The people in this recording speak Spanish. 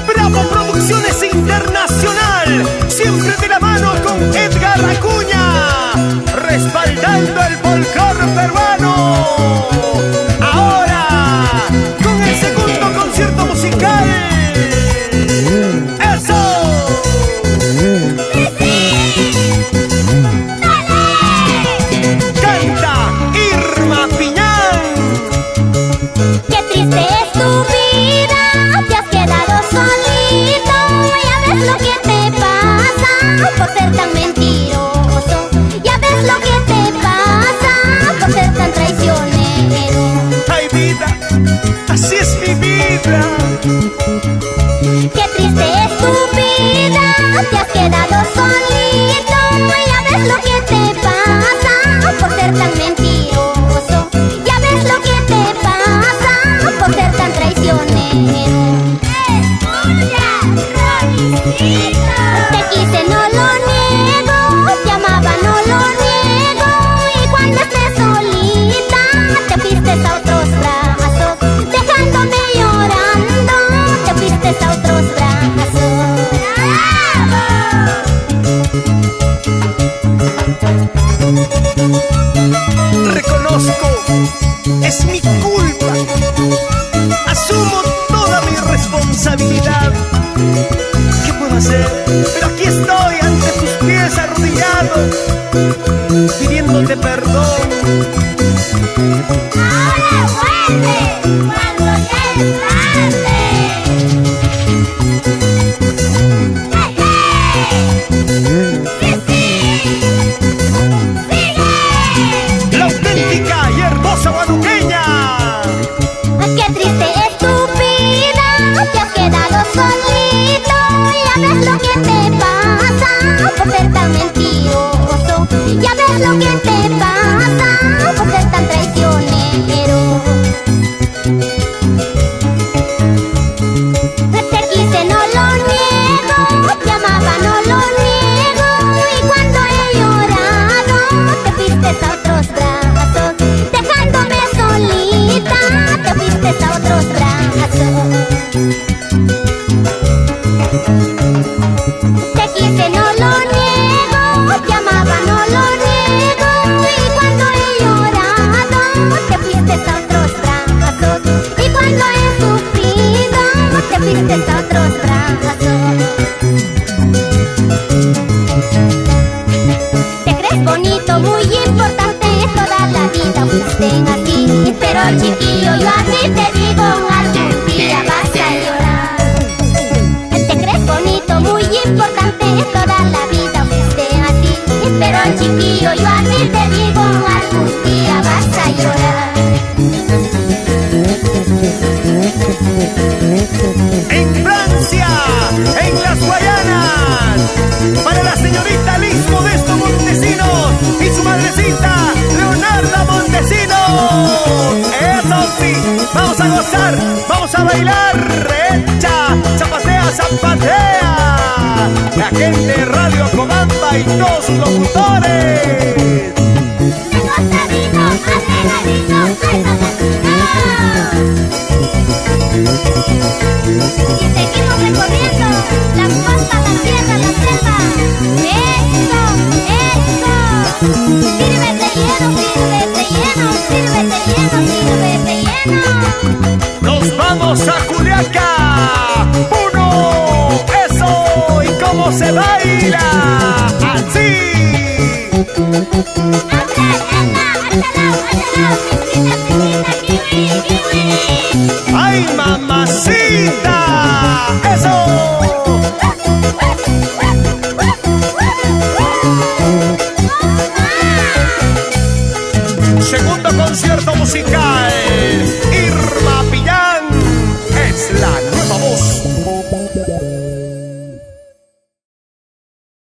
Bravo Producciones Internacional, siempre de la mano con Edgar Acuña, respaldando el folclore peruano. Ahora, con el segundo concierto musical. ¡Eso! Canta Irma Piñán. Qué triste es tu vida, te has quedado solito. Ya ves lo que te pasa por ser tan mentiroso. Ya ves lo que te pasa por ser tan traicionero. Ay, vida, así es mi vida. Qué triste es tu vida, te has quedado solito. Ya ves lo que te pasa por ser tan mentiroso. Ya ves lo que te pasa por ser tan traicionero. ¡Escucha, Ronicito! Te quise, no lo niego, te amaba, no lo niego. Y cuando estés solita, te fuiste a otros brazos, dejándome llorando, te fuiste a otros brazos. Reconozco, es mi culpa. Asumo toda mi responsabilidad. ¿Qué puedo hacer? Pero aquí estoy ante tus pies arrodillado, pidiéndote perdón. Ahora vuelve cuando ya es tarde. La auténtica y hermosa guaduqueña. Qué triste es tu vida, te has quedado solito. Ya ves lo que te pasa por ser tan mentiroso. Ya ves lo que te pasa por ser tan traicionero. Te quise, no lo niego, te amaba, no lo niego. Y cuando he llorado, te fuiste a otros brazos, dejándome solita, te fuiste a otros brazos. Te quise, no lo niego, te amaba, no lo niego. Y cuando he llorado, te fuiste a otros brazos. Y cuando he sufrido, te fuiste a otros brazos. Te crees bonito, muy importante, toda la vida fuiste así. Pero chiquillo, yo así te digo, algún día vas a llorar. Te crees bonito, muy importante, toda la vida fuiste así. Pero chiquillo, yo así te digo, algún día vas a llorar. En Francia, en las Guayanas, para la señorita Liz Modesto Montesinos y su madrecita Leonarda Montesinos. Eso sí, vamos a gozar, vamos a bailar. Echa, zapatea, zapatea. La gente de Radio Comamba y todos sus locutores. Gozadito, arregladito, y seguimos recorriendo la costa, la tierra, la selva. ¡Eso! ¡Eso! Sírvete lleno, sírvete lleno, sírvete lleno, sírvete lleno. Nos vamos a Juliaca. ¡Uno! ¡Eso! ¿Y cómo se baila? ¡Así! ¡Ay, mamacita! ¡Eso! Segundo concierto musical.